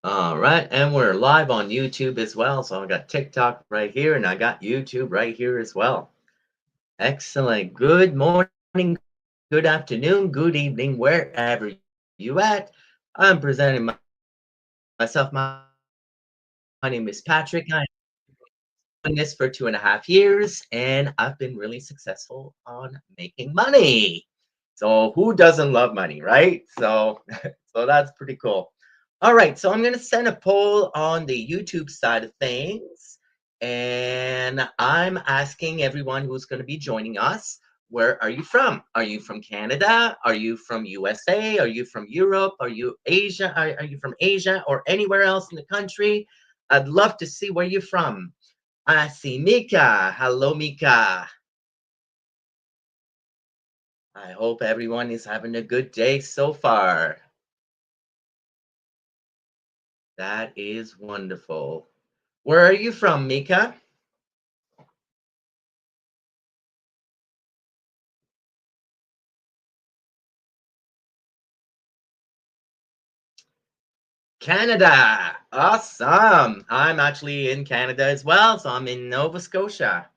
All right, and we're live on YouTube as well. So I got TikTok right here, and I got YouTube right here as well. Excellent. Good morning, good afternoon, good evening, wherever you at. I'm presenting myself. My name is Patrick. I'm doing this for 2.5 years, and I've been really successful on making money. So who doesn't love money, right? So, so that's pretty cool. All right, so I'm gonna send a poll on the YouTube side of things, and I'm asking everyone who's going to be joining us, where are you from? Are you from Canada? Are you from USA? Are you from Europe? Are you Asia? Are you from Asia or anywhere else in the country? I'd love to see where you're from. I see Mika. Hello, Mika. I hope everyone is having a good day so far. That is wonderful. Where are you from, Mika? Canada. Awesome. I'm actually in Canada as well, so I'm in Nova Scotia.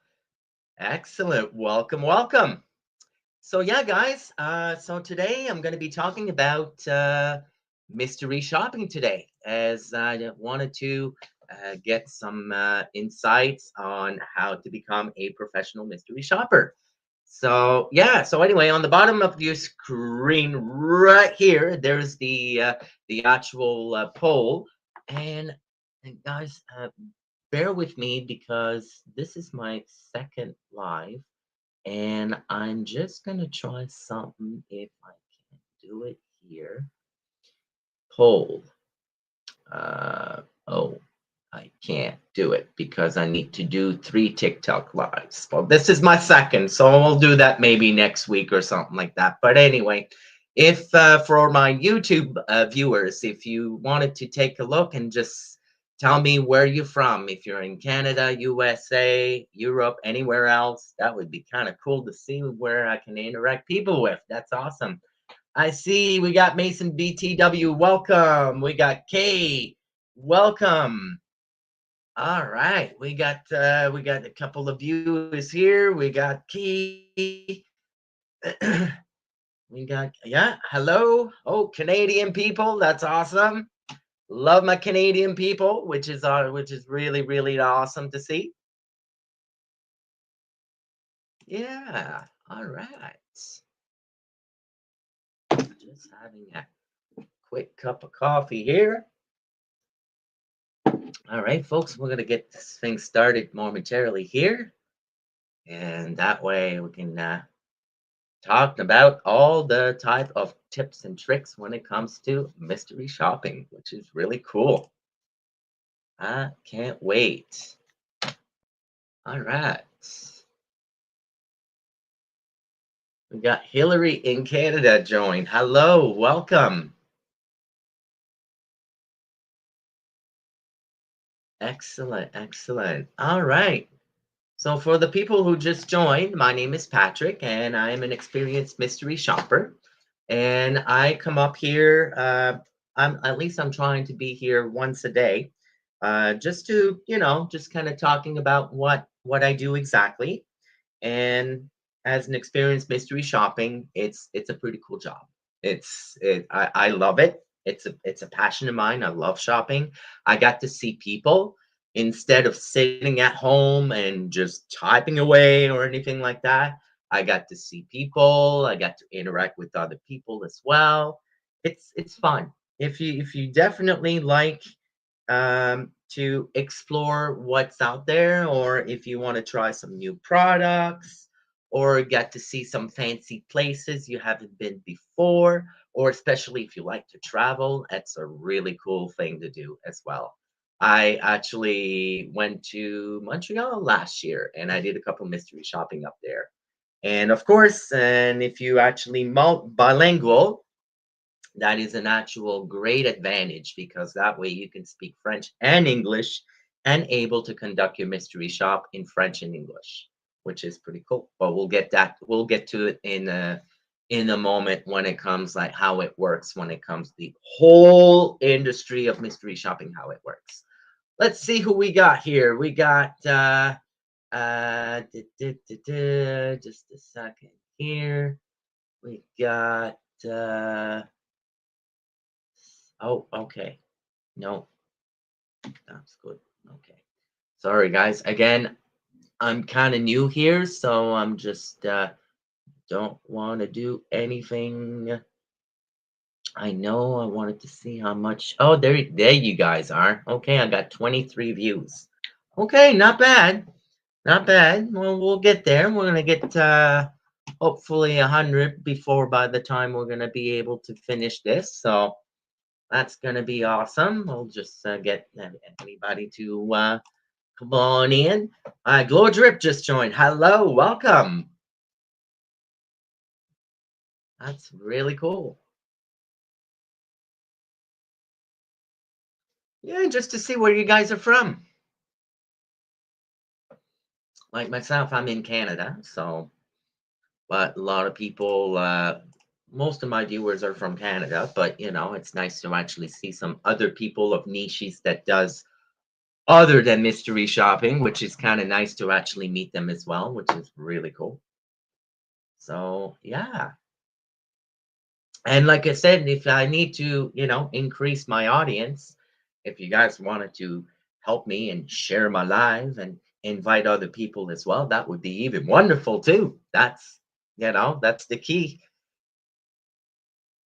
Excellent. Welcome, welcome. So yeah, guys. So today I'm going to be talking about mystery shopping today, as I wanted to get some insights on how to become a professional mystery shopper. So yeah. So anyway, on the bottom of your screen right here, there's the actual poll, and, and guys, bear with me because this is my second live and I'm just gonna try something if I can do it here. Poll. Oh, I can't do it because I need to do 3 TikTok lives. Well, this is my second, so we'll do that maybe next week or something like that. But anyway, if for my YouTube viewers, if you wanted to take a look and just tell me where you're from, if you're in Canada, USA, Europe, anywhere else, that would be kind of cool to see where I can interact people with. That's awesome. I see we got Mason BTW. Welcome. We got Kay. Welcome. All right. We got a couple of viewers here. We got Key. We got, yeah, hello. Oh, Canadian people. That's awesome. Love my Canadian people, which is really, really awesome to see. Yeah. All right. Just having a quick cup of coffee here. All right, folks, we're going to get this thing started momentarily here. And that way we can talk about all the type of tips and tricks when it comes to mystery shopping, which is really cool. I can't wait. All right. We got Hillary in Canada joined. Hello, welcome. Excellent, excellent. All right. So, for the people who just joined, my name is Patrick, and I am an experienced mystery shopper. And I come up here. I'm trying to be here once a day, just to just kind of talking about what I do exactly. And as an experienced mystery shopping, it's a pretty cool job. I love it. It's a passion of mine. I love shopping. I got to see people instead of sitting at home and just typing away or anything like that. I got to see people. I got to interact with other people as well. It's fun. If you definitely like to explore what's out there, or if you want to try some new products, or get to see some fancy places you haven't been before, or especially if you like to travel, that's a really cool thing to do as well. I actually went to Montreal last year and I did a couple mystery shopping up there. And of course, and if you actually bilingual, that is an actual great advantage because that way you can speak French and English and able to conduct your mystery shop in French and English, which is pretty cool. But we'll get to it in the moment when it comes like how it works when it comes to the whole industry of mystery shopping, how it works. Let's see who we got here. We got just a second here. We got oh, okay. No, that's good. Okay. Sorry guys. Again, I'm kind of new here, so I'm just don't want to do anything. I know I wanted to see how much. Oh, there you guys are. Okay, I got 23 views. Okay, not bad. Not bad. Well, we'll get there. We're gonna get hopefully 100 before by the time we're gonna be able to finish this. So that's gonna be awesome. We'll just get anybody to come on in. Glow Drip just joined. Hello, welcome. That's really cool. Yeah, just to see where you guys are from. Like myself, I'm in Canada, so but a lot of people, most of my viewers are from Canada, but you know, it's nice to actually see some other people of niches that does other than mystery shopping, which is kind of nice to actually meet them as well, which is really cool. So yeah. And like I said, if I need to, you know, increase my audience, if you guys wanted to help me and share my live and invite other people as well, that would be even wonderful too. That's, you know, that's the key.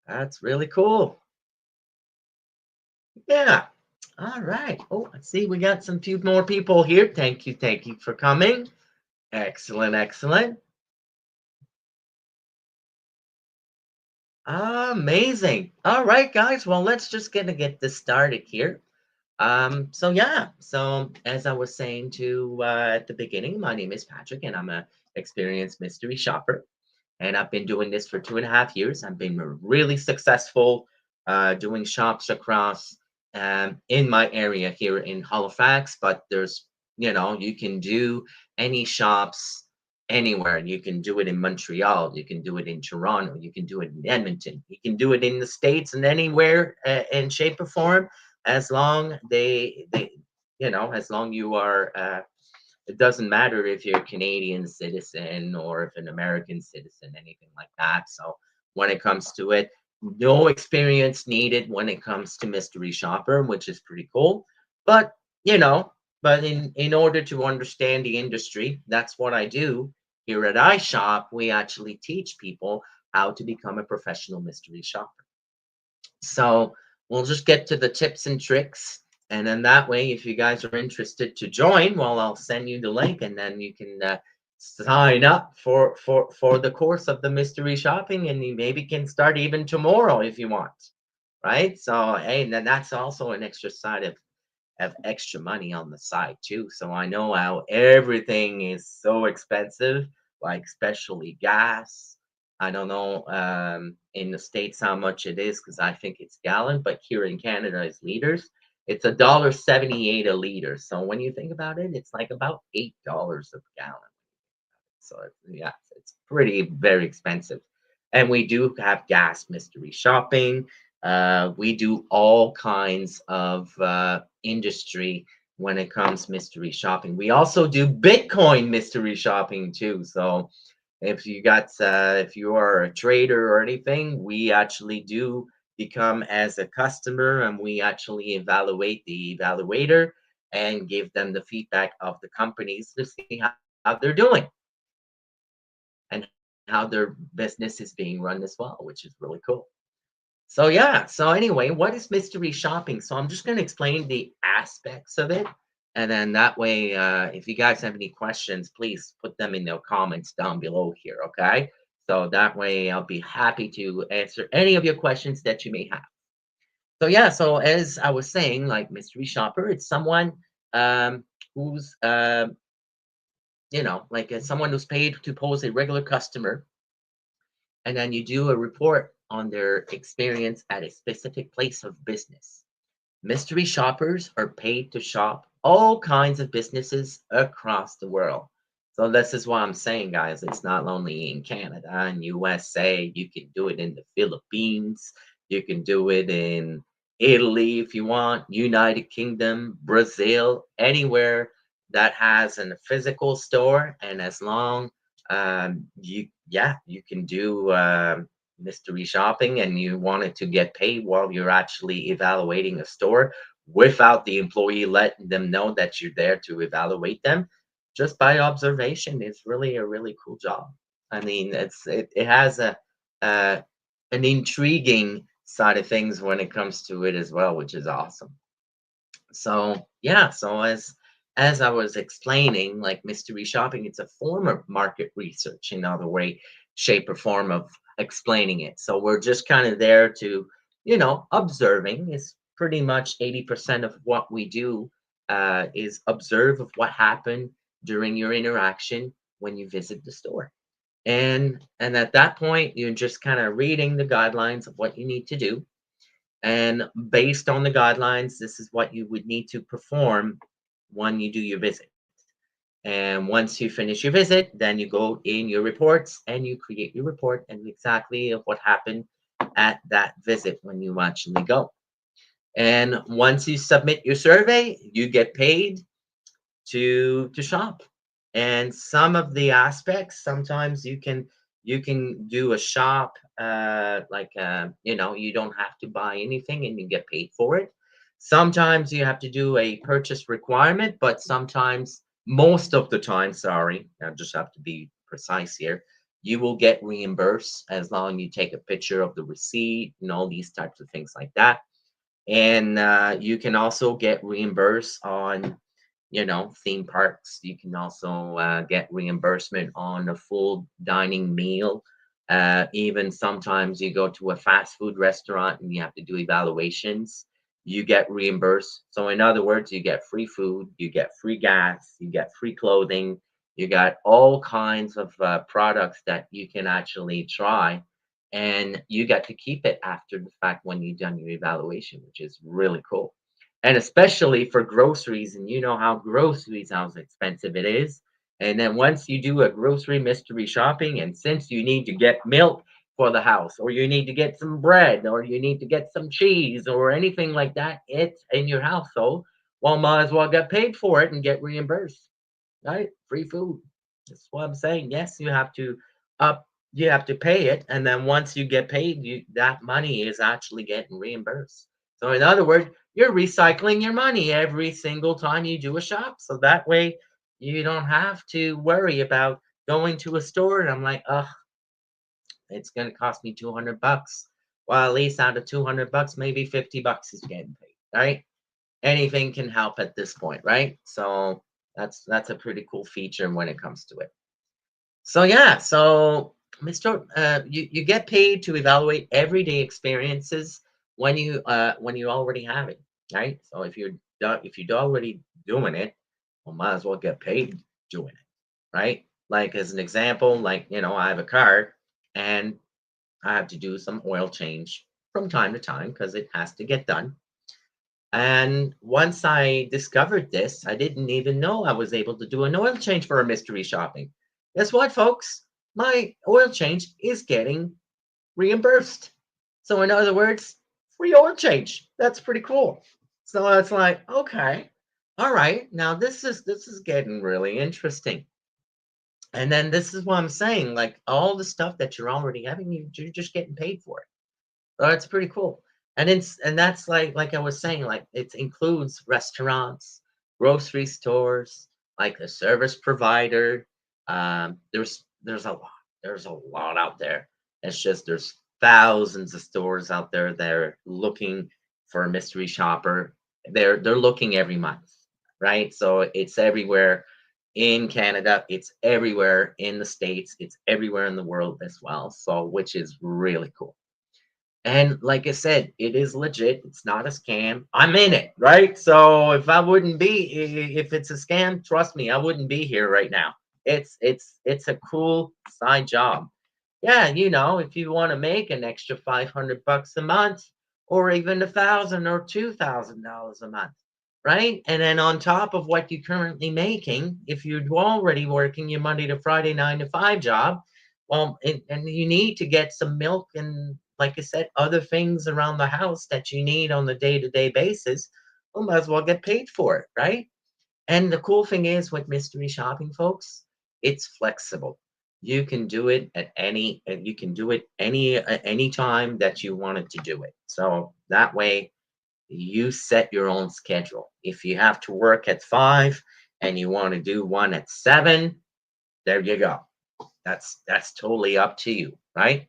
That's really cool. Yeah. All right. Oh, I see we got some few more people here. Thank you. Thank you for coming. Excellent. Excellent. Amazing. All right, guys. Well, let's just gonna get this started here. So yeah, so as I was saying to at the beginning, my name is Patrick and I'm a experienced mystery shopper. And I've been doing this for 2.5 years. I've been really successful doing shops across in my area here in Halifax, but there's, you know, you can do any shops anywhere. You can do it in Montreal, you can do it in Toronto, you can do it in Edmonton, you can do it in the States and anywhere in shape or form, as long they you know, as long you are it doesn't matter if you're a Canadian citizen or if an American citizen, anything like that. So when it comes to it, no experience needed when it comes to mystery shopper, which is pretty cool. But you know, but in order to understand the industry, that's what I do here at iShop. We actually teach people how to become a professional mystery shopper. So we'll just get to the tips and tricks. And then that way, if you guys are interested to join, well, I'll send you the link and then you can sign up for the course of the mystery shopping and you maybe can start even tomorrow if you want. Right. So, hey, and then that's also an extra side of extra money on the side too. So I know how everything is so expensive, like especially gas. I don't know in the States how much it is because I think it's gallon, but here in Canada it's liters. It's $1.78 a liter. So when you think about it, it's like about $8 a gallon. So yeah, it's pretty very expensive. And we do have gas mystery shopping. We do all kinds of industry when it comes mystery shopping. We also do Bitcoin mystery shopping too. So if you are a trader or anything, we actually do become as a customer and we actually evaluate the evaluator and give them the feedback of the companies to see how they're doing and how their business is being run as well, which is really cool. So yeah, so anyway, what is mystery shopping? So I'm just going to explain the aspects of it. And then that way, if you guys have any questions, please put them in the comments down below here, okay? So that way I'll be happy to answer any of your questions that you may have. So yeah, so as I was saying, like mystery shopper, it's someone who's you know, like someone who's paid to pose a regular customer, and then you do a report on their experience at a specific place of business. Mystery shoppers are paid to shop all kinds of businesses across the world. So this is what I'm saying, guys. It's not only in Canada and USA. You can do it in the Philippines. You can do it in Italy if you want, United Kingdom, Brazil, anywhere that has a physical store. And as long you can do mystery shopping and you wanted to get paid while you're actually evaluating a store without the employee letting them know that you're there to evaluate them just by observation is really a really cool job. I mean, it has a an intriguing side of things when it comes to it as well, which is awesome. So yeah, so as I was explaining, like mystery shopping, it's a form of market research, another way, shape, or form of explaining it. So we're just kind of there to, observing is pretty much 80% of what we do is observe of what happened during your interaction when you visit the store. And at that point, you're just kind of reading the guidelines of what you need to do, and based on the guidelines, this is what you would need to perform when you do your visit. And once you finish your visit, then you go in your reports and you create your report and exactly of what happened at that visit when you actually go. And once you submit your survey, you get paid to shop. And some of the aspects, sometimes you can do a shop you don't have to buy anything and you get paid for it. Sometimes you have to do a purchase requirement, but sometimes, most of the time, sorry, I just have to be precise here, you will get reimbursed as long as you take a picture of the receipt and all these types of things like that. And you can also get reimbursed on theme parks. You can also get reimbursement on a full dining meal. Even sometimes you go to a fast food restaurant and you have to do evaluations, you get reimbursed. So in other words, you get free food, you get free gas, you get free clothing, you got all kinds of products that you can actually try, and you get to keep it after the fact when you've done your evaluation, which is really cool. And especially for groceries, and you know how groceries, how expensive it is. And then once you do a grocery mystery shopping, and since you need to get milk for the house, or you need to get some bread, or you need to get some cheese, or anything like that, it's in your household. Well, might as well get paid for it and get reimbursed, right? Free food. That's what I'm saying. Yes, up, you have to pay it, and then once you get paid, that money is actually getting reimbursed. So in other words, you're recycling your money every single time you do a shop. So that way you don't have to worry about going to a store and I'm like, oh, it's gonna cost me 200 bucks. Well, at least out of 200 bucks, maybe 50 bucks is getting paid, right? Anything can help at this point, right? So that's a pretty cool feature when it comes to it. So yeah, so Mr. You get paid to evaluate everyday experiences when you already have it, right? So if you're already doing it, well, might as well get paid doing it, right? Like as an example, like I have a car and I have to do some oil change from time to time because it has to get done. And once I discovered this, I didn't even know I was able to do an oil change for a mystery shopping. Guess what, folks? My oil change is getting reimbursed. So, in other words, free oil change. That's pretty cool. So it's like, okay, all right, now this is getting really interesting. And then this is what I'm saying, like all the stuff that you're already having, you're just getting paid for it. Oh, it's pretty cool. And that's like I was saying, like it includes restaurants, grocery stores, like a service provider. There's a lot. There's a lot out there. It's just there's thousands of stores out there that are looking for a mystery shopper. They're looking every month, right? So it's everywhere in Canada, it's everywhere in the States, it's everywhere in the world as well. So which is really cool. And like I said, it is legit. It's not a scam. I'm in it, right? So if I wouldn't be, if it's a scam, trust me, I wouldn't be here right now. It's a cool side job. Yeah, if you want to make an extra 500 bucks a month, or even 1,000 or $2,000 a month, right? And then on top of what you're currently making, if you're already working your Monday to Friday 9 to 5 job, well, and you need to get some milk and, like I said, other things around the house that you need on the day-to-day basis, well, might as well get paid for it, right? And the cool thing is with mystery shopping, folks, it's flexible. You can do it at you can do it any time that you wanted to do it. So that way you set your own schedule. If you have to work at 5 and you want to do one at 7, there you go. That's totally up to you, right?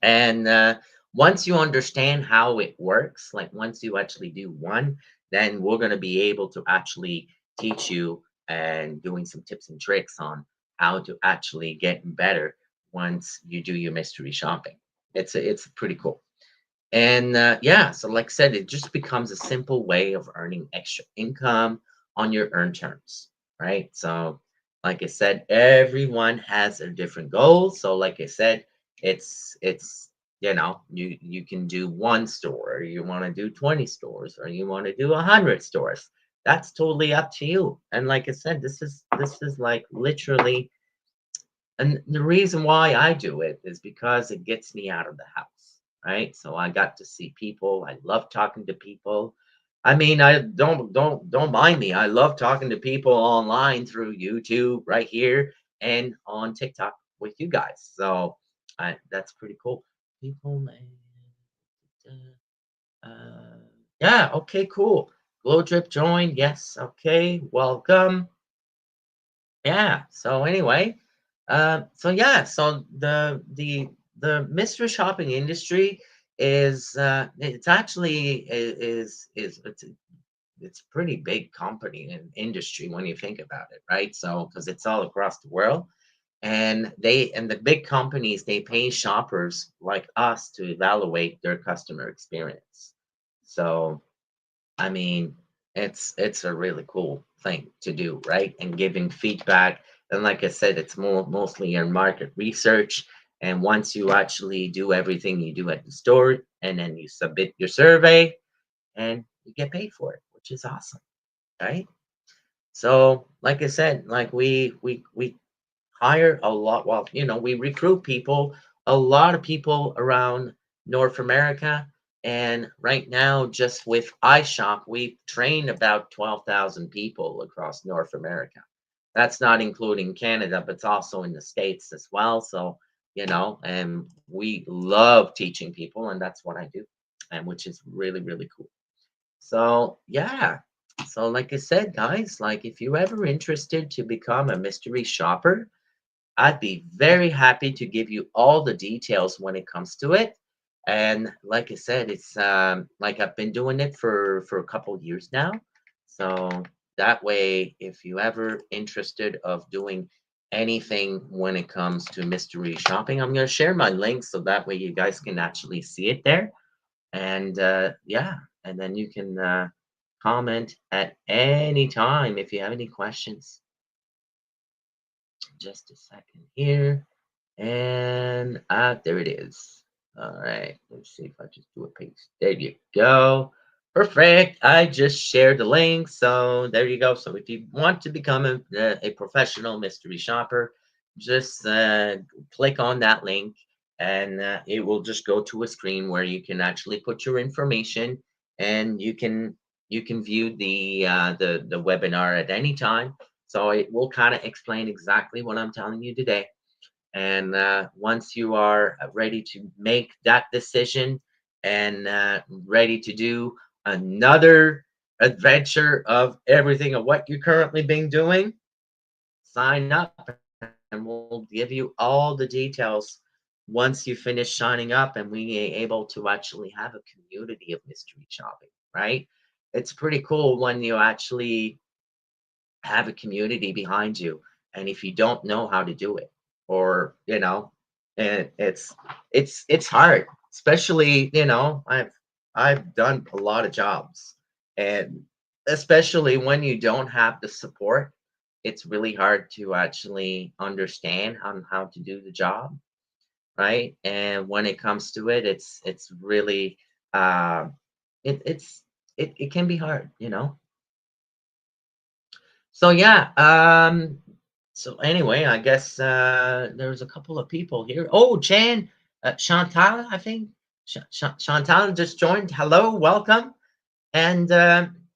And once you understand how it works, like once you actually do one, then we're going to be able to actually teach you and doing some tips and tricks on how to actually get better once you do your mystery shopping. It's pretty cool. And yeah, so like I said, it just becomes a simple way of earning extra income on your earn terms, right? So, like I said, everyone has a different goal. So, like I said, it's you can do one store, or you want to do 20 stores, or you want to do 100 stores. That's totally up to you. And like I said, this is like literally, and the reason why I do it is because it gets me out of the house, right? So I got to see people. I love talking to people. I mean, I don't mind me. I love talking to people online through YouTube right here and on TikTok with you guys. So that's pretty cool. People, uh, yeah, okay, cool. Glow Drip joined. Yes, okay, welcome. Yeah. So anyway, so yeah, so the mystery shopping industry is it's actually it's a pretty big company and industry when you think about it, right? So because it's all across the world, and the big companies, they pay shoppers like us to evaluate their customer experience. So I mean, it's a really cool thing to do, right? And giving feedback. And like I said, it's mostly your market research. And once you actually do everything you do at the store, and then you submit your survey, and you get paid for it, which is awesome, right? So, like I said, like we hire a lot. Well, we recruit people, a lot of people around North America. And right now, just with iShop, we've trained about 12,000 people across North America. That's not including Canada, but it's also in the States as well. So, and we love teaching people, and that's what I do, and which is really, really cool. So, yeah. So, like I said, guys, like if you're ever interested to become a mystery shopper, I'd be very happy to give you all the details when it comes to it. And like I said, it's like I've been doing it for a couple years now. So that way, if you ever interested of doing anything when it comes to mystery shopping, I'm going to share my link so that way you guys can actually see it there. And yeah, and then you can comment at any time if you have any questions. Just a second here. And there it is. All right, let's see if I just do a paste. There you go. Perfect. I just shared the link. So there you go. So if you want to become a professional mystery shopper, just click on that link, and it will just go to a screen where you can actually put your information, and you can view the webinar at any time. So it will kind of explain exactly what I'm telling you today. And once you are ready to make that decision and ready to do another adventure of everything of what you're currently been doing, sign up and we'll give you all the details once you finish signing up and we are able to actually have a community of mystery shopping, right? It's pretty cool when you actually have a community behind you. And if you don't know how to do it, or and it's hard, especially I've done a lot of jobs, and especially when you don't have the support, it's really hard to actually understand how to do the job, right? And when it comes to it, it's really uh, it can be hard. So yeah, so anyway, I guess there's a couple of people here. Oh, Jan, Chantal, I think. Chantal just joined. Hello, welcome. And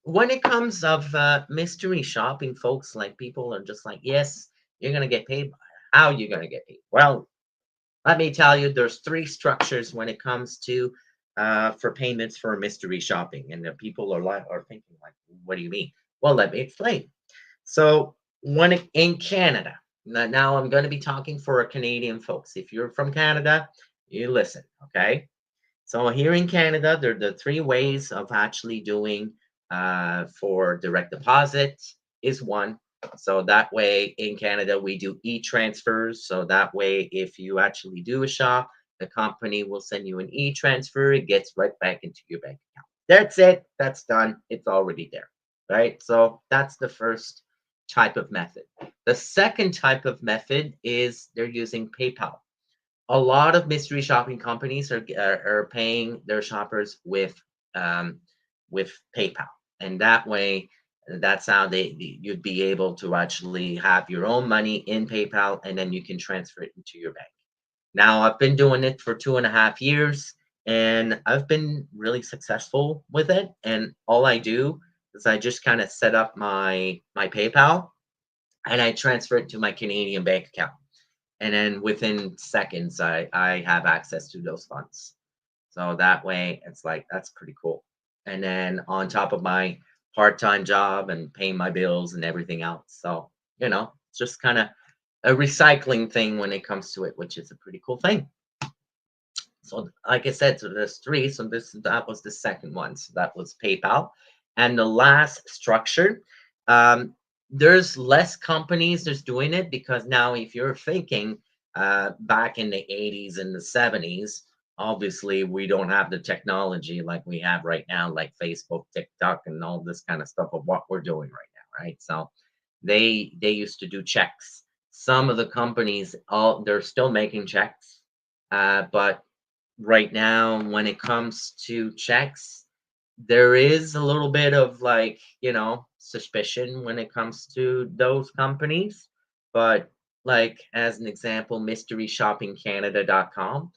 when it comes of mystery shopping, folks, like people are just like, yes, you're gonna get paid. How you gonna get paid? Well, let me tell you, there's three structures when it comes to for payments for mystery shopping, and the people are thinking like, what do you mean? Well, let me explain. So in Canada, now I'm going to be talking for a Canadian folks. If you're from Canada, you listen, okay? So here in Canada, there are the three ways of actually doing for direct deposit is one. So that way in Canada, we do e-transfers. So that way, if you actually do a shop, the company will send you an e-transfer. It gets right back into your bank account. That's it. That's done. It's already there. Right. So that's the first type of method. The second type of method is they're using PayPal. A lot of mystery shopping companies are paying their shoppers um, with PayPal, and that way, that's how you'd be able to actually have your own money in PayPal, and then you can transfer it into your bank. Now, I've been doing it for 2.5 years, and I've been really successful with it. And all I do is I just kind of set up my PayPal, and I transfer it to my Canadian bank account, and then within seconds I have access to those funds. So that way it's like that's pretty cool. And then on top of my part-time job and paying my bills and everything else. So, it's just kind of a recycling thing when it comes to it, which is a pretty cool thing. So like I said, so there's three. So that was the second one. So that was PayPal. And the last structure, um, there's less companies that's doing it because now if you're thinking back in the 80s and the 70s, obviously we don't have the technology like we have right now, like Facebook, TikTok, and all this kind of stuff of what we're doing right now, right? So they used to do checks. Some of the companies, all they're still making checks, but right now when it comes to checks, there is a little bit of like, suspicion when it comes to those companies. But like as an example, mysteryshoppingcanada.com,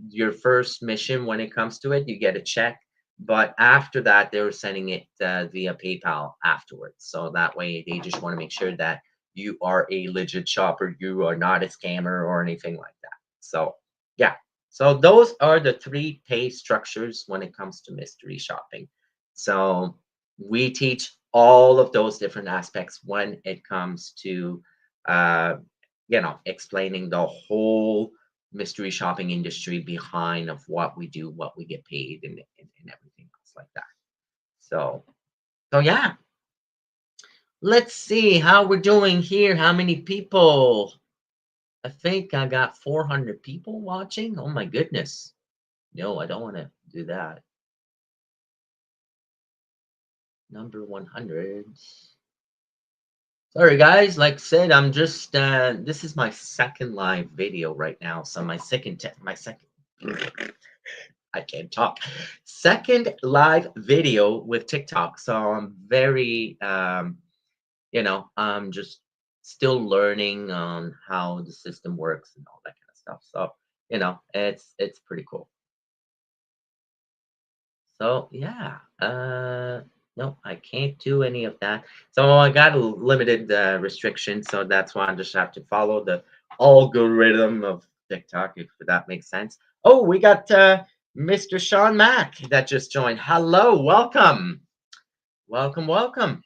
your first mission when it comes to it, you get a check. But after that, they were sending it via PayPal afterwards. So that way they just want to make sure that you are a legit shopper, you are not a scammer or anything like that. So yeah, so those are the three pay structures when it comes to mystery shopping. So we teach all of those different aspects when it comes to, uh, explaining the whole mystery shopping industry behind of what we do, what we get paid, and everything else like that. So, so yeah, let's see how we're doing here. How many people? I think I got 400 people watching. Oh my goodness. No, I don't want to do that. Number 100. Sorry, guys. Like I said, I'm just, this is my second live video right now. So my second, I can't talk. Second live video with TikTok. So I'm very, I'm just still learning on how the system works and all that kind of stuff. So, it's pretty cool. So yeah, no, I can't do any of that. So I got a limited restriction, so that's why I just have to follow the algorithm of TikTok, if that makes sense. Oh, we got Mr. Sean Mack that just joined. Hello, welcome, welcome, welcome.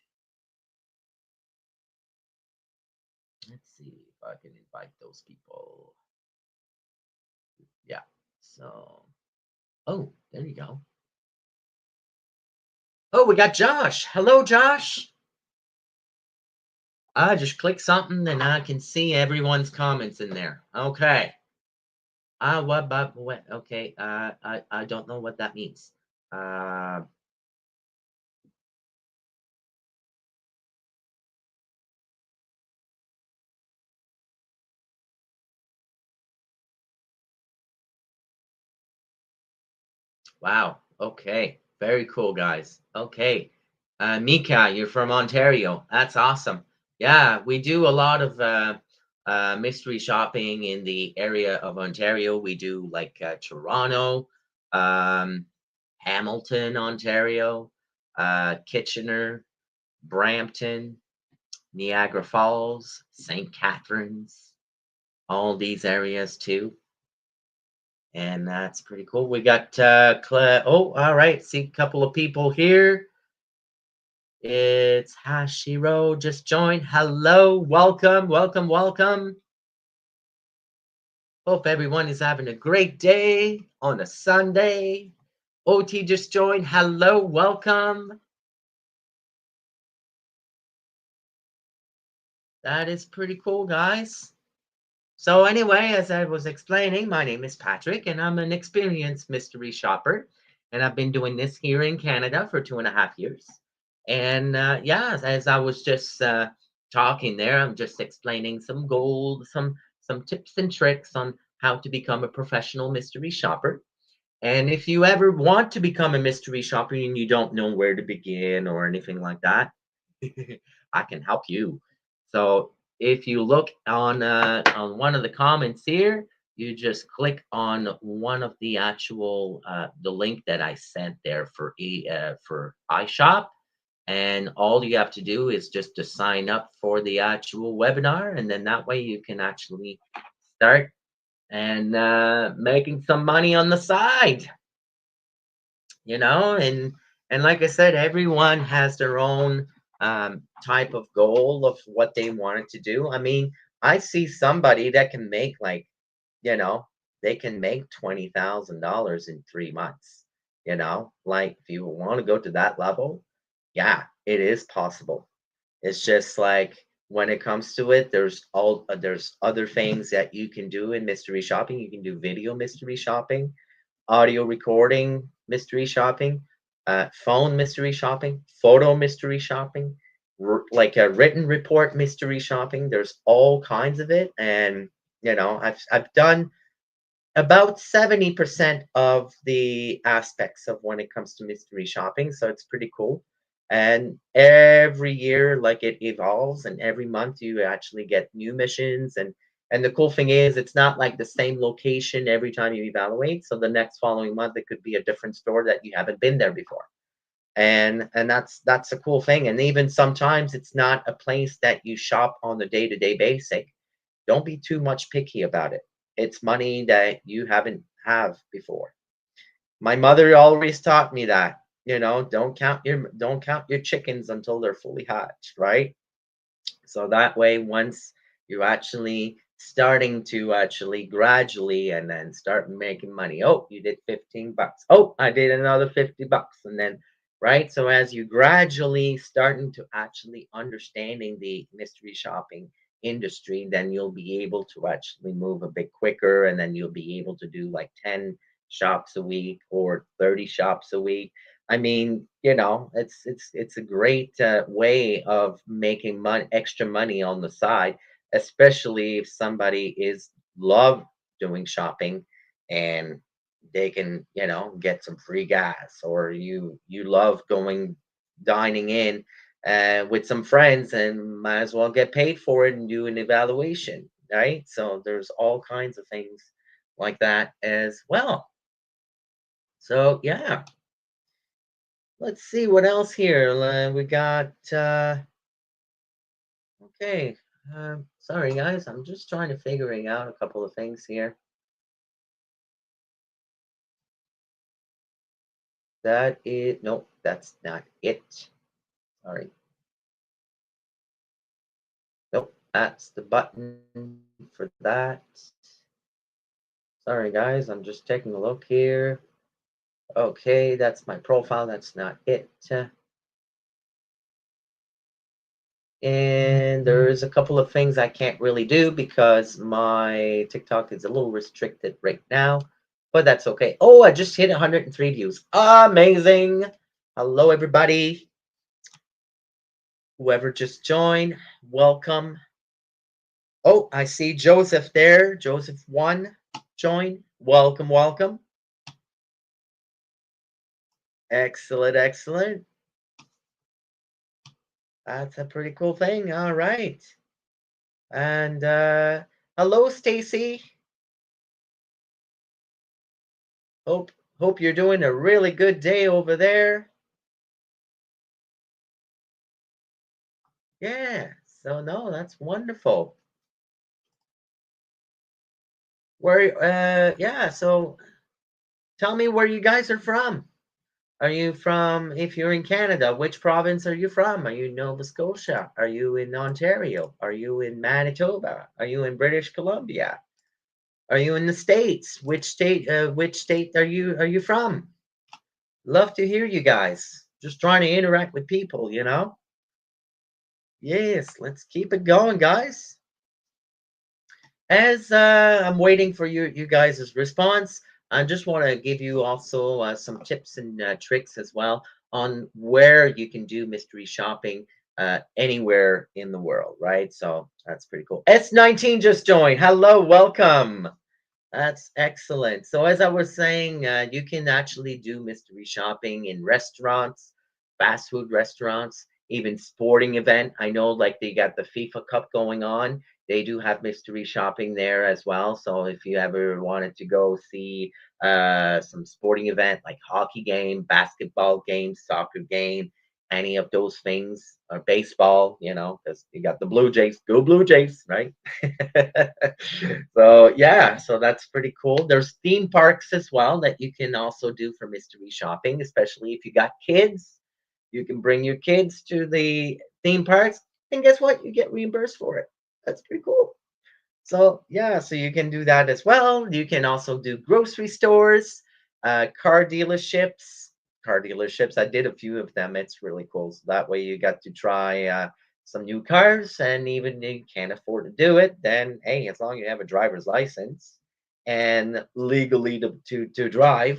Let's see if I can invite those people. Yeah. So, oh, there you go. Oh, we got Josh. Hello, Josh. I just click something and I can see everyone's comments in there. Okay. What about what? Okay. I don't know what that means. Uh, wow. Okay. Very cool, guys. Okay. Mika, you're from Ontario. That's awesome. Yeah, we do a lot of mystery shopping in the area of Ontario. We do like Toronto, um, Hamilton, Ontario, Kitchener, Brampton, Niagara Falls, St. Catharines, all these areas too. And that's pretty cool. We got oh, all right. See a couple of people here. It's Hashiro just joined. Hello, welcome, welcome, welcome. Hope everyone is having a great day on a Sunday. OT just joined. Hello, welcome. That is pretty cool, guys. So anyway, as I was explaining, my name is Patrick, and I'm an experienced mystery shopper, and I've been doing this here in Canada for 2.5 years. And yeah, as I was just talking there, I'm just explaining some gold, some tips and tricks on how to become a professional mystery shopper. And if you ever want to become a mystery shopper and you don't know where to begin or anything like that, I can help you. So if you look on one of the comments here, you just click on one of the actual the link that I sent there for iShop, and all you have to do is just to sign up for the actual webinar, and then that way you can actually start and making some money on the side, and like I said, everyone has their own type of goal of what they wanted to do. I mean, I see somebody that can make like, you know they can make $20,000 in 3 months. Like if you want to go to that level, yeah, it is possible. It's just like when it comes to it, there's other things that you can do in mystery shopping. You can do video mystery shopping, audio recording mystery shopping, phone mystery shopping, photo mystery shopping, like a written report mystery shopping. There's all kinds of it, and I've done about 70% of the aspects of when it comes to mystery shopping, so it's pretty cool. And every year, like, it evolves, and every month you actually get new missions. And the cool thing is it's not like the same location every time you evaluate. So the next following month it could be a different store that you haven't been there before. And that's a cool thing. And even sometimes it's not a place that you shop on a day-to-day basis. Don't be too much picky about it. It's money that you haven't have before. My mother always taught me that, don't count your chickens until they're fully hatched, right? So that way, once you're actually starting to actually gradually and then start making money. Oh, you did 15 bucks. Oh, I did another 50 bucks. And then, right? So as you gradually starting to actually understanding the mystery shopping industry, then you'll be able to actually move a bit quicker, and then you'll be able to do like 10 shops a week or 30 shops a week. I mean, it's a great way of making extra money on the side, especially if somebody is love doing shopping, and they can, get some free gas, or you love going dining in with some friends and might as well get paid for it and do an evaluation, right? So there's all kinds of things like that as well. So yeah. Let's see what else here. We got okay. Sorry guys, I'm just trying to figuring out a couple of things here. That is nope, that's not it. Sorry. Nope, that's the button for that. Sorry guys, I'm just taking a look here. Okay, that's my profile. That's not it. And there's a couple of things I can't really do because my TikTok is a little restricted right now, but that's okay. Oh, I just hit 103 views. Amazing. Hello, everybody. Whoever just joined, welcome. Oh, I see Joseph there. Joseph 1 joined. Welcome, welcome. Excellent, excellent. That's a pretty cool thing. All right. And hello, Stacy. Hope hope you're doing a really good day over there. Yeah. So no, that's wonderful. Where yeah, so tell me where you guys are from. Are you from, if you're in Canada, which province are you from? Are you in Nova Scotia? Are you in Ontario? Are you in Manitoba? Are you in British Columbia? Are you in the States? Which state are you from? Love to hear you guys. Just trying to interact with people. Yes, let's keep it going, guys. As I'm waiting for you guys' response, I just want to give you also some tips and tricks as well on where you can do mystery shopping anywhere in the world, right? So that's pretty cool. S19 just joined. Hello, welcome. That's excellent. So as I was saying, you can actually do mystery shopping in restaurants, fast food restaurants, even sporting event. I know like they got the FIFA Cup going on. They do have mystery shopping there as well. So if you ever wanted to go see some sporting event like hockey game, basketball game, soccer game, any of those things, or baseball, because you got the Blue Jays, go Blue Jays, right? So yeah, so that's pretty cool. There's theme parks as well that you can also do for mystery shopping, especially if you got kids. You can bring your kids to the theme parks, and guess what? You get reimbursed for it. That's pretty cool. So yeah, so you can do that as well. You can also do grocery stores, car dealerships. Car dealerships. I did a few of them. It's really cool. So that way you got to try some new cars, and even if you can't afford to do it, then hey, as long as you have a driver's license and legally to drive,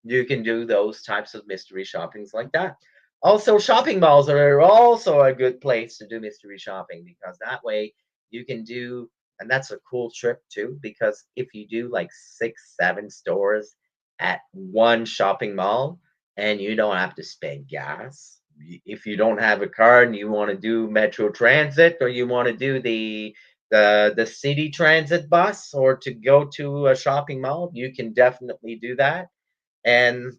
you can do those types of mystery shoppings like that. Also, shopping malls are also a good place to do mystery shopping because that way you can do, and that's a cool trip too, because if you do like 6, 7 stores at one shopping mall and you don't have to spend gas, if you don't have a car and you want to do Metro Transit, or you want to do the city transit bus, or to go to a shopping mall, you can definitely do that. And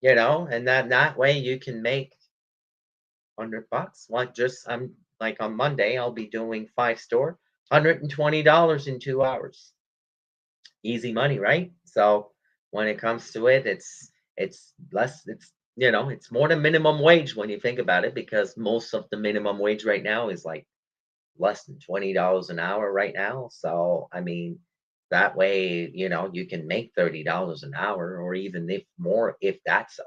and that way you can make 100 bucks. Like, just I'm like on Monday, I'll be doing 5 store, $120 in 2 hours. Easy money, right? So when it comes to it, it's less. It's more than minimum wage when you think about it, because most of the minimum wage right now is like less than $20 an hour right now. So I mean, that way, you can make $30 an hour, or even if more, if that's so,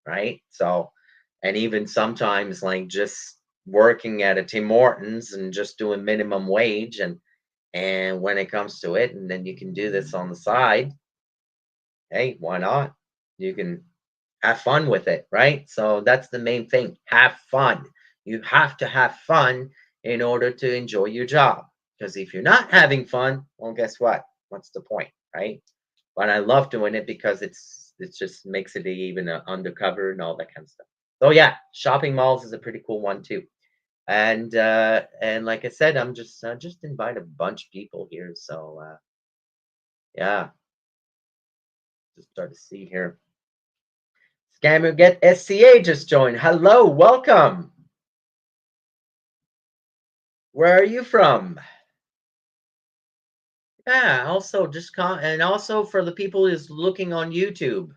right? So, and even sometimes like just working at a Tim Hortons and just doing minimum wage, and when it comes to it, and then you can do this on the side, hey, why not? You can have fun with it, right? So that's the main thing. Have fun. You have to have fun in order to enjoy your job. Because if you're not having fun, well, guess what? What's the point, right? But I love doing it because it just makes it even undercover and all that kind of stuff. So yeah, shopping malls is a pretty cool one too. And like I said, just invite a bunch of people here. So yeah, just start to see here. Scammer Get SCA just joined. Hello, welcome. Where are you from? Yeah, also and also for the people who's looking on YouTube,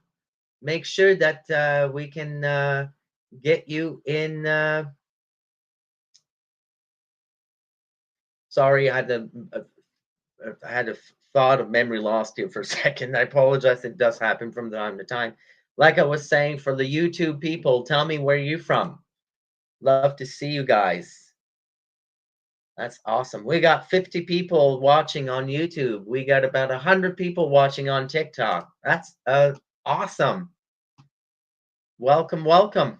make sure that we can get you in. Sorry, I had a thought of memory lost here for a second. I apologize. It does happen from time to time. Like I was saying, for the YouTube people, tell me where you're from. Love to see you guys. That's awesome. We got 50 people watching on YouTube. We got about 100 people watching on TikTok. That's awesome. Welcome, welcome.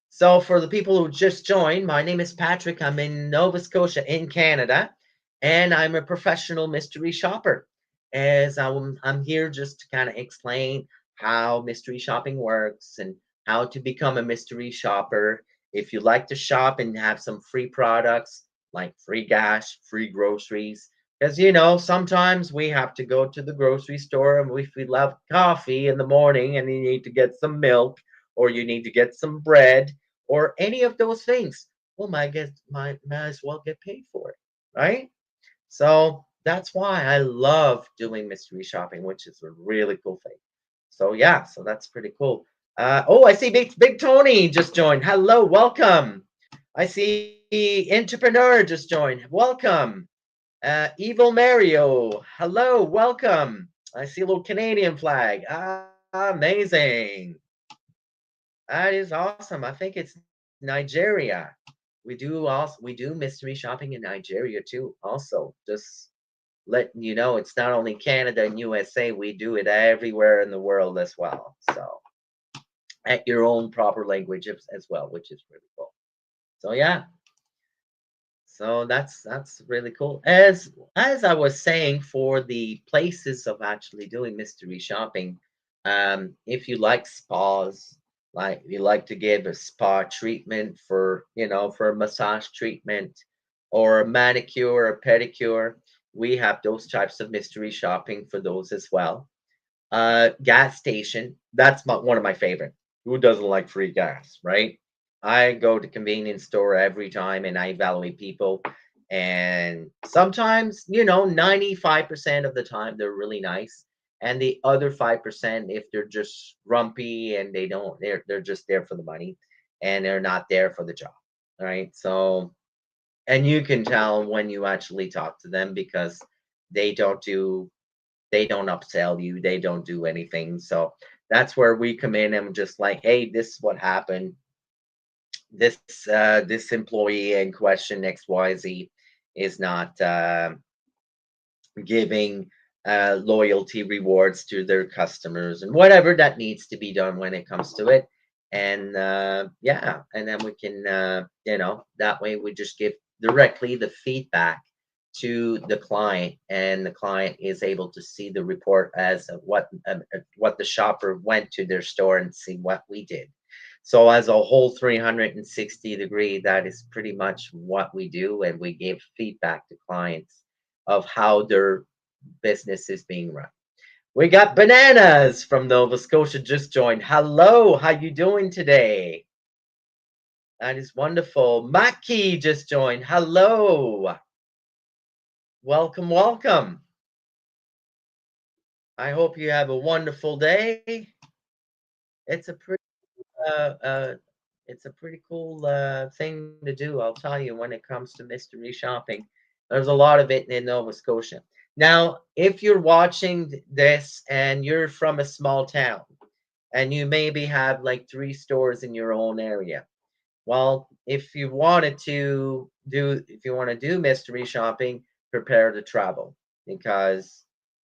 So, for the people who just joined, my name is Patrick. I'm in Nova Scotia in Canada, and I'm a professional mystery shopper. As I'm here just to kind of explain how mystery shopping works and how to become a mystery shopper If you like to shop and have some free products like free gas, free groceries, because sometimes we have to go to the grocery store and if we love coffee in the morning and you need to get some milk or you need to get some bread or any of those things, well, might as well get paid for it, right? So that's why I love doing mystery shopping, which is a really cool thing. So yeah, so that's pretty cool. Oh, I see Big Tony just joined. Hello, welcome. I see Entrepreneur just joined. Welcome. Evil Mario. Hello, welcome. I see a little Canadian flag. Amazing. That is awesome. I think it's Nigeria. We do mystery shopping in Nigeria too. Also, just letting you know, it's not only Canada and USA. We do it everywhere in the world as well. So at your own proper language as well, which is really cool. So yeah, so that's really cool. As I was saying, for the places of actually doing mystery shopping, if you like spas, like you like to give a spa treatment for a massage treatment or a manicure or pedicure, we have those types of mystery shopping for those as well. Gas station, that's one of my favorite. Who doesn't like free gas, right? I go to convenience store every time and I evaluate people. And sometimes, 95% of the time they're really nice. And the other 5%, if they're just grumpy and they're just there for the money and they're not there for the job. Right. So, and you can tell when you actually talk to them because they don't do they don't upsell you, they don't do anything. So that's where we come in and just like, hey, this is what happened. This employee in question XYZ is not giving loyalty rewards to their customers and whatever that needs to be done when it comes to it. And yeah, and then we can that way we just give directly the feedback to the client, and the client is able to see the report as what the shopper went to their store and see what we did. So as a whole 360-degree, that is pretty much what we do, and we give feedback to clients of how their business is being run. We got Bananas from Nova Scotia just joined. Hello, how you doing today? That is wonderful. Maki just joined. Hello. Welcome, welcome. I hope you have a wonderful day. It's a pretty uh, uh, it's a pretty cool thing to do, I'll tell you, when it comes to mystery shopping. There's a lot of it in Nova Scotia. Now, if you're watching this and you're from a small town and you maybe have like 3 stores in your own area, well, if you want to do mystery shopping, prepare to travel, because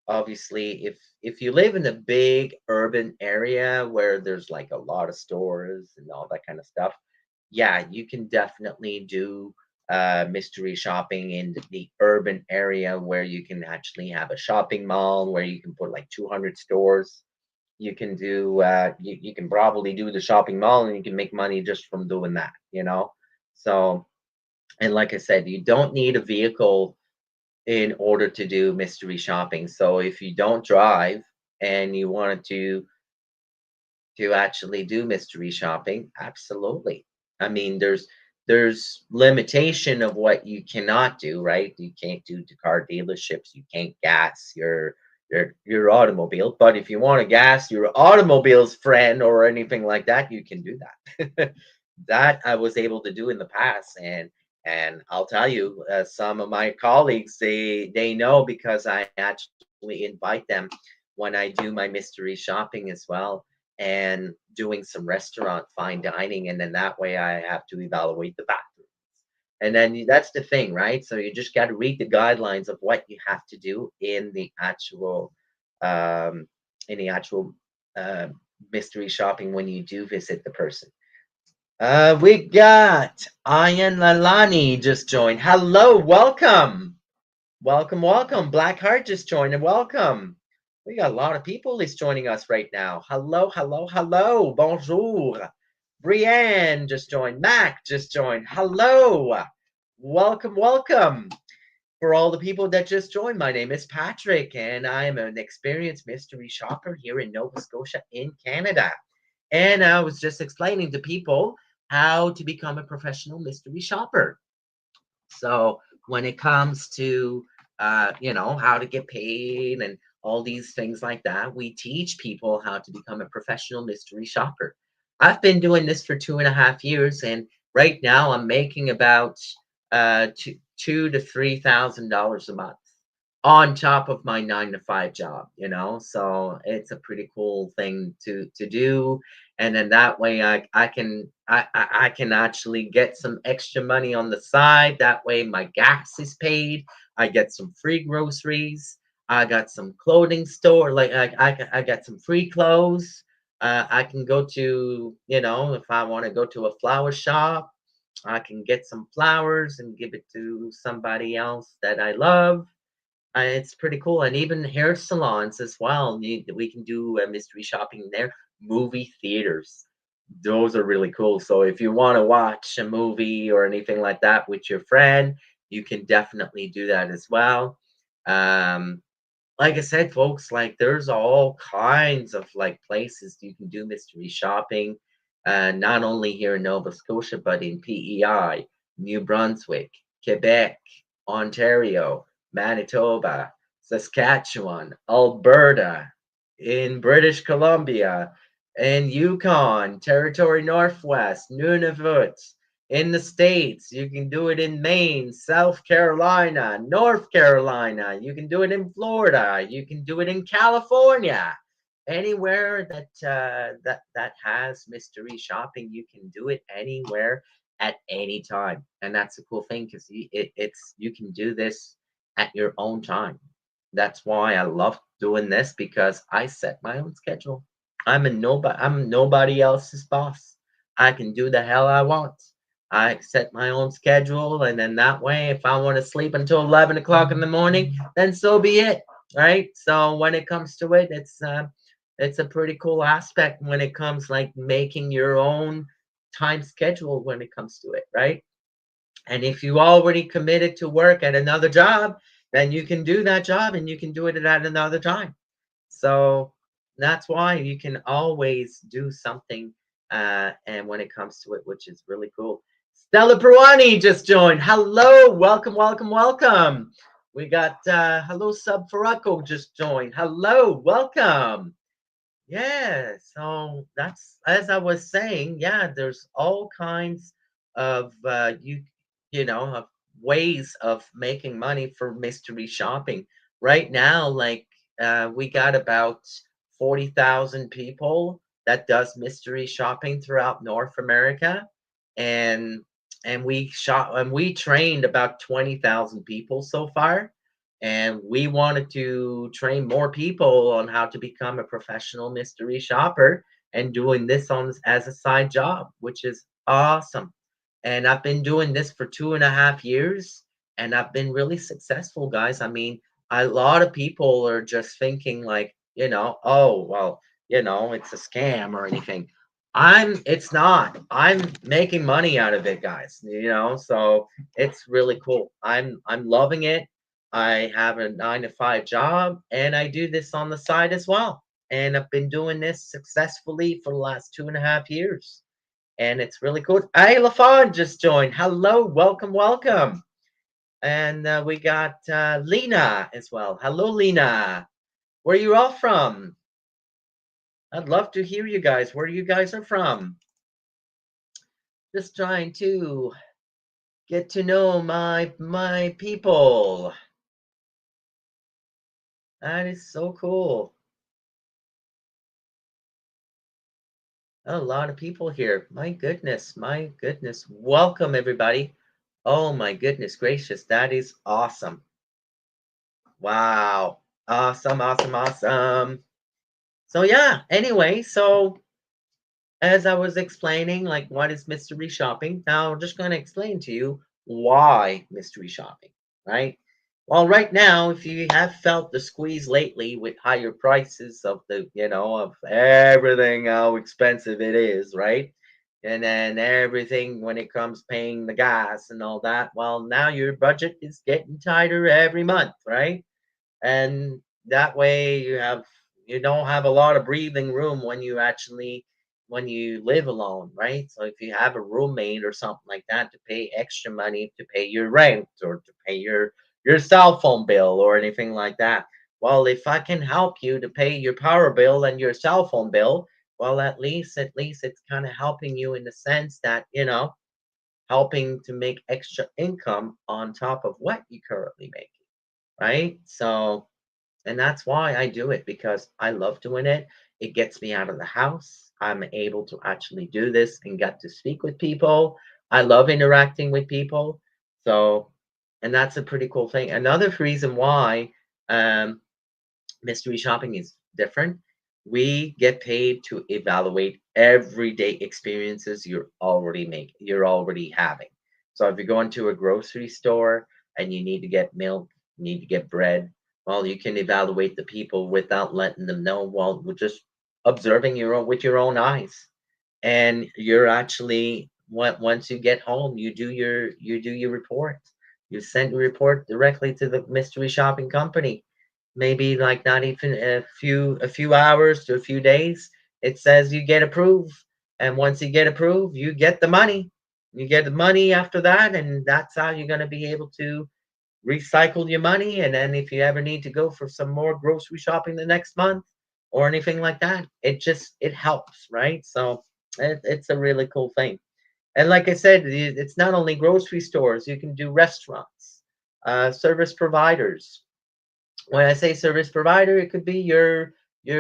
obviously if you live in a big urban area where there's like a lot of stores and all that kind of stuff, yeah, you can definitely do mystery shopping in the urban area where you can actually have a shopping mall where you can put like 200 stores. You can probably do the shopping mall and you can make money just from doing that. So, and like I said, you don't need a vehicle in order to do mystery shopping. So if you don't drive and you wanted to actually do mystery shopping, absolutely. I mean, there's limitation of what you cannot do, right? You can't do to car dealerships, you can't gas your automobile. But if you want to gas your automobile's friend or anything like that, you can do that. That I was able to do in the past, and I'll tell you, some of my colleagues, they know because I actually invite them when I do my mystery shopping as well, and doing some restaurant fine dining, and then that way I have to evaluate the bathrooms. And then that's the thing, right? So you just got to read the guidelines of what you have to do um, in the actual uh, mystery shopping when you do visit the person. We got Ayan Lalani just joined. Hello, welcome. Welcome, welcome. Blackheart just joined and welcome. We got a lot of people that's joining us right now. Hello, hello, hello. Bonjour. Brienne just joined. Mac just joined. Hello. Welcome, welcome. For all the people that just joined, my name is Patrick, and I am an experienced mystery shopper here in Nova Scotia in Canada. And I was just explaining to people how to become a professional mystery shopper. So when it comes to how to get paid and all these things like that, we teach people how to become a professional mystery shopper. I've been doing this for 2.5 years, and right now I'm making about two to $3,000 a month on top of my 9 to 5 job. So it's a pretty cool thing to do, and then that way I can actually get some extra money on the side. That way my gas is paid. I get some free groceries. I got some clothing store, like I got some free clothes. I can go to, if I want to go to a flower shop, I can get some flowers and give it to somebody else that I love. It's pretty cool, and even hair salons as well. We can do mystery shopping there. Movie theaters, those are really cool. So if you want to watch a movie or anything like that with your friend, you can definitely do that as well. Um, like I said, folks, like there's all kinds of like places you can do mystery shopping, not only here in Nova Scotia, but in PEI, New Brunswick, Quebec, Ontario, Manitoba, Saskatchewan, Alberta, in British Columbia, in Yukon, Territory Northwest, Nunavut, in the States. You can do it in Maine, South Carolina, North Carolina. You can do it in Florida. You can do it in California. Anywhere that has mystery shopping, you can do it anywhere at any time, and that's a cool thing because you can do this at your own time. That's why I love doing this because I set my own schedule. I'm nobody else's boss. I can do the hell I want. I set my own schedule, and then that way, if I want to sleep until 11 o'clock in the morning, then so be it, right? So when it comes to it, it's a pretty cool aspect when it comes like making your own time schedule when it comes to it, right? And if you already committed to work at another job, then you can do that job and you can do it at another time. So that's why you can always do something. And when it comes to it, which is really cool. Stella Peruani just joined. Hello, welcome, welcome, welcome. We got hello Sub Farako just joined. Hello, welcome. Yeah, so that's as I was saying, yeah, there's all kinds of of ways of making money for mystery shopping. Right now, like we got about 40,000 people that does mystery shopping throughout North America, and we trained about 20,000 people so far, and we wanted to train more people on how to become a professional mystery shopper and doing this on as a side job, which is awesome. And I've been doing this for 2.5 years, and I've been really successful, guys. I mean, a lot of people are just thinking like, oh well, it's a scam or anything. It's not. I'm making money out of it, guys. So it's really cool. I'm loving it. I have a 9 to 5 job, and I do this on the side as well. And I've been doing this successfully for the last 2.5 years. And it's really cool. Hey, LaFon just joined. Hello, welcome, welcome. And we got Lena as well. Hello, Lena. Where are you all from? I'd love to hear you guys. Where you guys are from? Just trying to get to know my people. That is so cool. A lot of people here. My goodness, my goodness. Welcome, everybody. Oh, my goodness gracious. That is awesome. Wow. Awesome, awesome, awesome. So, yeah, anyway, so as I was explaining, like, what is mystery shopping? Now, I'm just going to explain to you why mystery shopping, right? Well, right now, if you have felt the squeeze lately with higher prices of of everything, how expensive it is, right? and then everything when it comes paying the gas and all that. Well, now your budget is getting tighter every month, right? And that way you don't have a lot of breathing room when you live alone, right? So if you have a roommate or something like that, to pay extra money to pay your rent or to pay your cell phone bill or anything like that. Well, if I can help you to pay your power bill and your cell phone bill, well, at least it's kind of helping you in the sense that, helping to make extra income on top of what you currently make, right? So, and that's why I do it, because I love doing it. It gets me out of the house. I'm able to actually do this and get to speak with people. I love interacting with people. So, and that's a pretty cool thing. Another reason why um, mystery shopping is different. We get paid to evaluate everyday experiences you're already having. So if you go into a grocery store and you need to get milk, you need to get bread, well, you can evaluate the people without letting them know. Well, we're just observing with your own eyes. And you're actually, once you get home, you do your report. You send your report directly to the mystery shopping company, maybe like not even a few hours to a few days. It says you get approved, and once you get approved, you get the money. You get the money after that, and that's how you're going to be able to recycle your money. And then if you ever need to go for some more grocery shopping the next month or anything like that, it helps, right? So it's a really cool thing. And like I said, it's not only grocery stores. You can do restaurants, service providers. When I say service provider, it could be your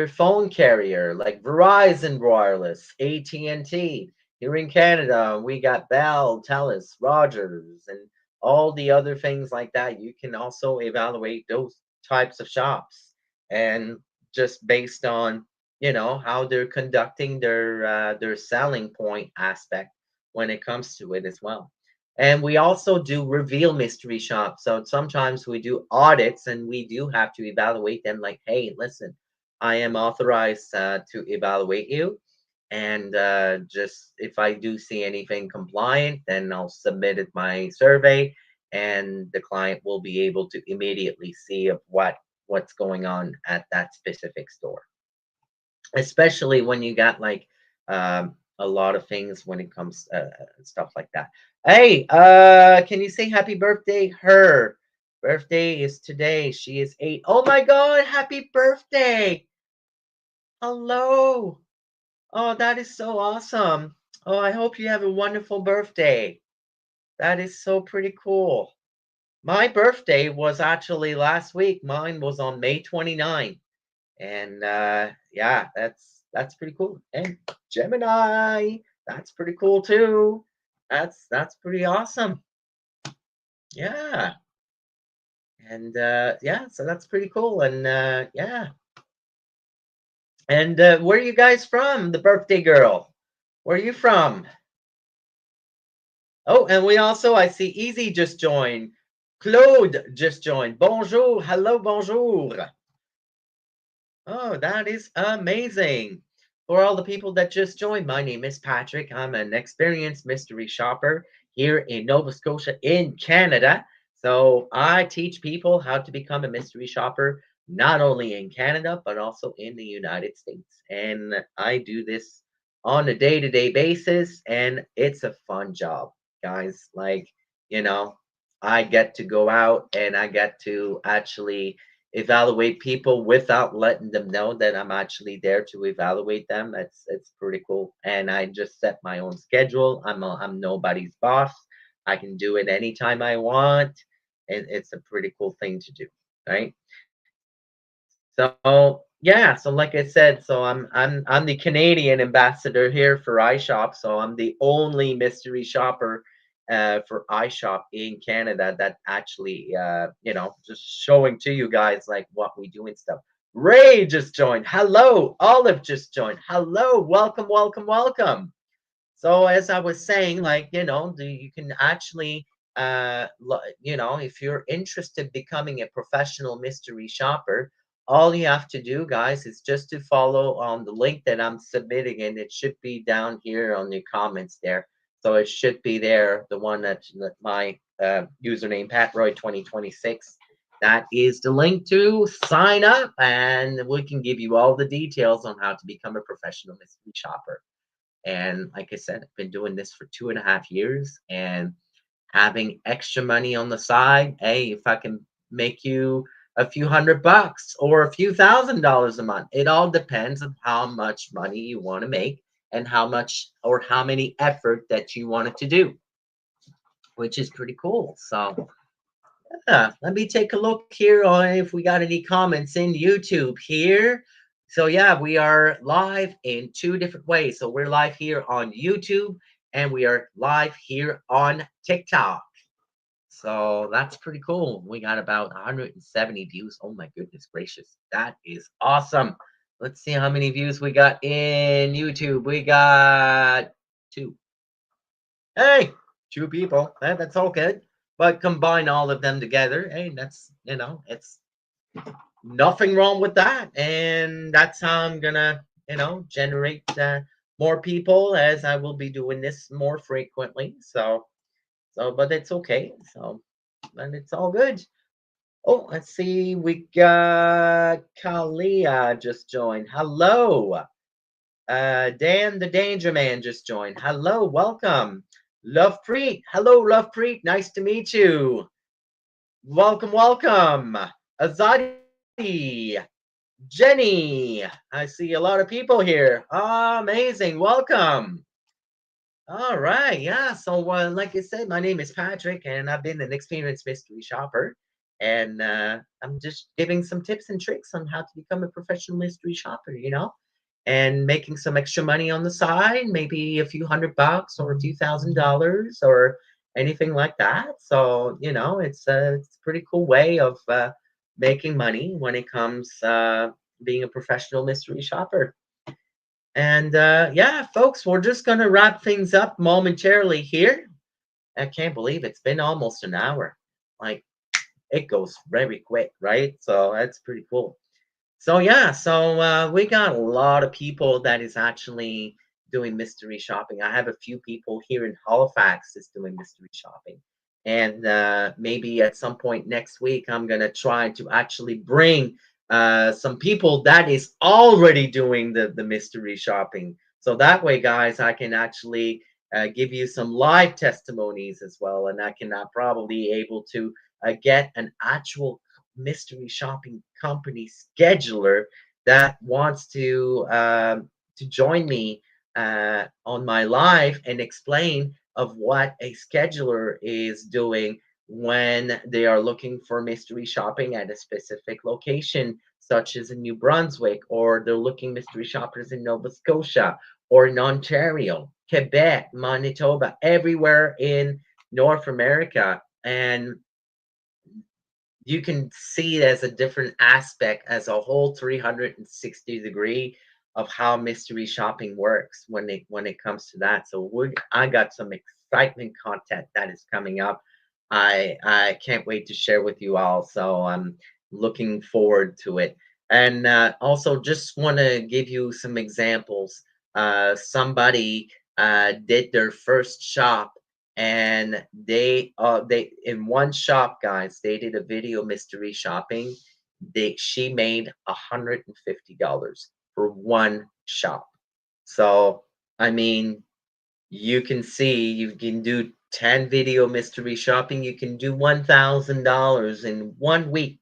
phone carrier like Verizon Wireless, AT&T. Here in Canada, we got Bell, Telus, Rogers, and all the other things like that. You can also evaluate those types of shops, and just based on how they're conducting their selling point aspect when it comes to it as well. And we also do reveal mystery shops. So sometimes we do audits and we do have to evaluate them like, hey, listen, I am authorized to evaluate you. And just if I do see anything compliant, then I'll submit it my survey, and the client will be able to immediately see of what's going on at that specific store, especially when you got like a lot of things when it comes stuff like that. Hey, can you say happy birthday? Her birthday is today. She is 8. Oh my God, happy birthday! Hello. Oh, that is so awesome. Oh, I hope you have a wonderful birthday. That is so pretty cool. My birthday was actually last week. Mine was on May 29th. And yeah, that's pretty cool. And Gemini, that's pretty cool too. That's pretty awesome. Yeah. And yeah, so that's pretty cool. And yeah. And where are you guys from? The birthday girl. Where are you from? Oh, and we also, I see Easy just joined. Claude just joined. Bonjour. Hello, bonjour. Oh, that is amazing. For all the people that just joined, my name is Patrick. I'm an experienced mystery shopper here in Nova Scotia in Canada. So I teach people how to become a mystery shopper, not only in Canada, but also in the United States. And I do this on a day-to-day basis, and it's a fun job, guys. Like, you know, I get to go out and I get to actually evaluate people without letting them know that I'm actually there to evaluate them. It's pretty cool. And I just set my own schedule. I'm nobody's boss. I can do it anytime I want. And it's a pretty cool thing to do, right? So yeah, so like I said, so I'm the Canadian ambassador here for iShop. So I'm the only mystery shopper for iShop in Canada that actually just showing to you guys like what we do and stuff. Ray just joined. Hello, Olive just joined. Hello, welcome, welcome, welcome. So as I was saying, like you can actually if you're interested becoming a professional mystery shopper, all you have to do, guys, is just to follow on the link that I'm submitting, and it should be down here on the comments there. So it should be there, the one that my username PatRoy2026. That is the link to sign up, and we can give you all the details on how to become a professional mystery shopper. And like I said, I've been doing this for 2.5 years, and having extra money on the side. Hey, if I can make you a few $100 or a few $1,000s a month, it all depends on how much money you want to make and how much or how many effort that you want it to do, which is pretty cool. So yeah, let me take a look here on if we got any comments in YouTube here. So yeah, we are live in two different ways. So we're live here on YouTube and we are live here on TikTok. So that's pretty cool. We got about 170 views. Oh my goodness gracious. That is awesome. Let's see how many views we got in YouTube. We got two. Hey, two people. That's all good. But combine all of them together. Hey, it's nothing wrong with that. And that's how I'm gonna, generate more people as I will be doing this more frequently. But it's okay. And it's all good. Oh, let's see. We got Kalia just joined. Hello. Dan the Danger Man just joined. Hello, welcome. Love Preet. Hello, Love Preet. Nice to meet you. Welcome, welcome. Azadi. Jenny. I see a lot of people here. Amazing. Welcome. All right, yeah. So, like I said, my name is Patrick, and I've been an experienced mystery shopper. And I'm just giving some tips and tricks on how to become a professional mystery shopper, and making some extra money on the side, maybe a few $100 or a few $1,000s or anything like that. So, it's a pretty cool way of making money when it comes being a professional mystery shopper. And yeah, folks, we're just going to wrap things up momentarily here. I can't believe it's been almost an hour. Like, it goes very quick, right? So that's pretty cool. So yeah, so we got a lot of people that is actually doing mystery shopping. I have a few people here in Halifax that's doing mystery shopping. And maybe at some point next week, I'm going to try to actually bring some people that is already doing the mystery shopping. So that way, guys, I can actually give you some live testimonies as well. And I can probably able to get an actual mystery shopping company scheduler that wants to join me on my live and explain of what a scheduler is doing when they are looking for mystery shopping at a specific location, such as in New Brunswick, or they're looking mystery shoppers in Nova Scotia or in Ontario, Quebec, Manitoba, everywhere in North America. And you can see it as a different aspect, as a whole 360 degree of how mystery shopping works when it comes to that. So I got some excitement content that is coming up. I can't wait to share with you all. So I'm looking forward to it. And also just want to give you some examples. Somebody did their first shop, and they in one shop, guys, they did a video mystery shopping. She made $150 for one shop. So I mean, you can see, you can do 10 video mystery shopping, you can do $1,000 in 1 week.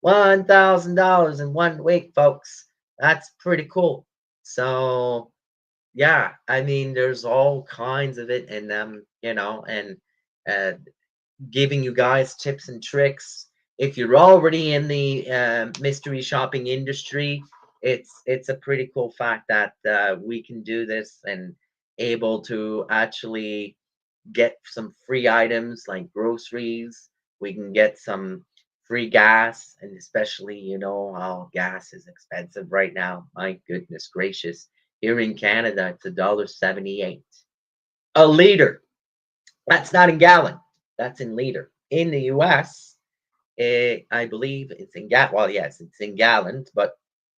$1,000 in 1 week, folks. That's pretty cool. So yeah, I mean, there's all kinds of it, and and uh, giving you guys tips and tricks. If you're already in the mystery shopping industry, it's a pretty cool fact that we can do this and able to actually get some free items like groceries. We can get some free gas, and especially, how gas is expensive right now. My goodness gracious. Here in Canada, it's $1.78 a liter. That's not in gallon. That's in liter. In the US, I believe it's in well, yes, it's in gallons, but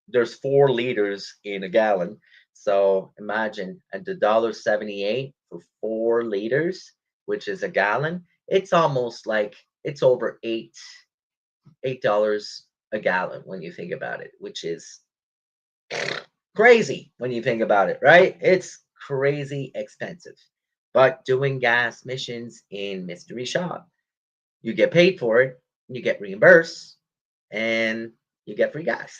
there's 4 liters in a gallon. So imagine at the $1.78 for 4 liters, which is a gallon. It's almost like it's over $8 a gallon when you think about it, which is crazy when you think about it, right? It's crazy expensive. But doing gas missions in Mystery Shop, you get paid for it, you get reimbursed, and you get free gas.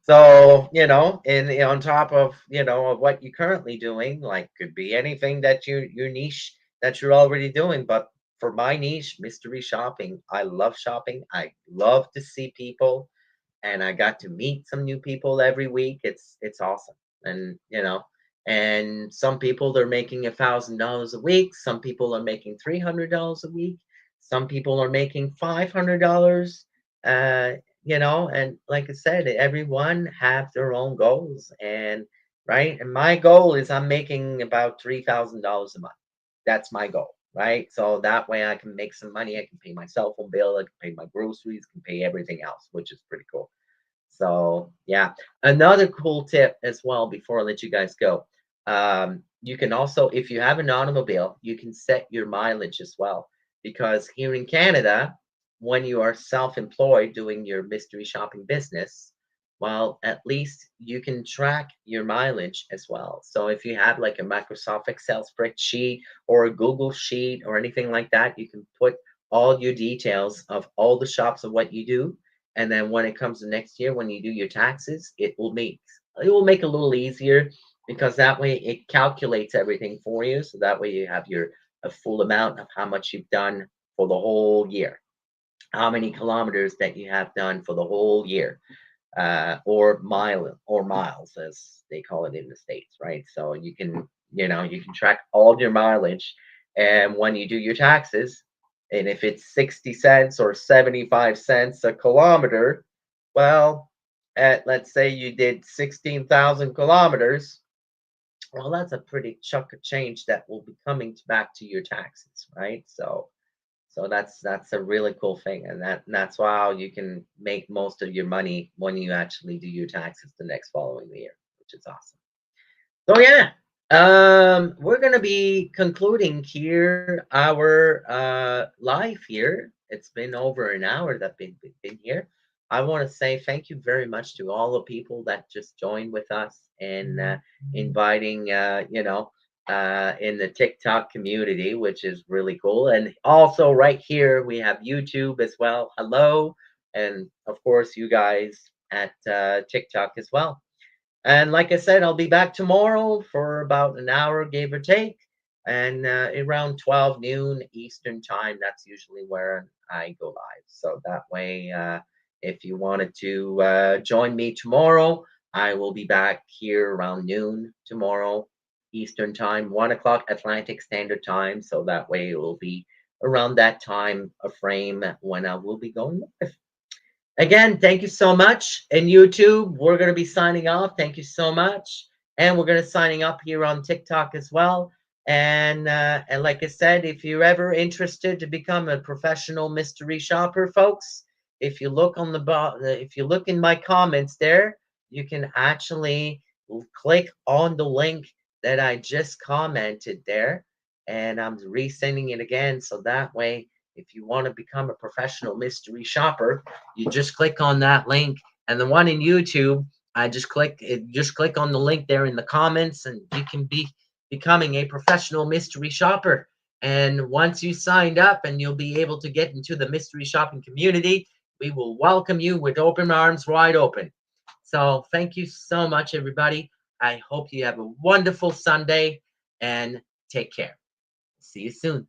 So, and on top of, of what you're currently doing, like could be anything that your niche that you're already doing. But for my niche, mystery shopping, I love shopping. I love to see people and I got to meet some new people every week. It's awesome. And and some people they're making $1,000 a week. Some people are making $300 a week. Some people are making $500. Uh, and like I said, everyone have their own goals, and right. And my goal is I'm making about $3,000 a month. That's my goal, right? So that way I can make some money. I can pay my cell phone bill. I can pay my groceries. Can pay everything else, which is pretty cool. So yeah, another cool tip as well before I let you guys go. You can also, if you have an automobile, you can set your mileage as well. Because here in Canada, when you are self-employed doing your mystery shopping business, well, at least you can track your mileage as well. So if you have like a Microsoft Excel spreadsheet or a Google sheet or anything like that, you can put all your details of all the shops of what you do, and then when it comes to next year, when you do your taxes, it will make a little easier because that way it calculates everything for you. So that way you have your a full amount of how much you've done for the whole year, how many kilometers that you have done for the whole year, or miles as they call it in the states, right? So you can track all your mileage, and when you do your taxes, and if it's 60 cents or 75 cents a kilometer, well, at let's say you did 16,000 kilometers, well, that's a pretty chunk of change that will be coming back to your taxes, right? So that's a really cool thing, and that's how you can make most of your money when you actually do your taxes the next following year, which is awesome. So yeah, we're gonna be concluding here our live here. It's been over an hour that been here. I want to say thank you very much to all the people that just joined with us and inviting, in the TikTok community, which is really cool. And also right here we have YouTube as well. Hello, and of course you guys at TikTok as well. And like I said, I'll be back tomorrow for about an hour, give or take, and around 12 noon Eastern time. That's usually where I go live. So that way, if you wanted to join me tomorrow, I will be back here around noon tomorrow Eastern time, 1 o'clock Atlantic Standard Time. So that way it will be around that time a frame when I will be going live. Again, thank you so much. And YouTube, we're going to be signing off. Thank you so much. And we're going to signing up here on TikTok as well. And like I said, if you're ever interested to become a professional mystery shopper, folks, if you look on the if you look in my comments there, you can actually click on the link that I just commented there, and I'm resending it again so that way if you want to become a professional mystery shopper, you just click on that link. And the one in YouTube, I just click on the link there in the comments, and you can be becoming a professional mystery shopper. And once you signed up and you'll be able to get into the mystery shopping community, we will welcome you with open arms wide open. So thank you so much, everybody. I hope you have a wonderful Sunday and take care. See you soon.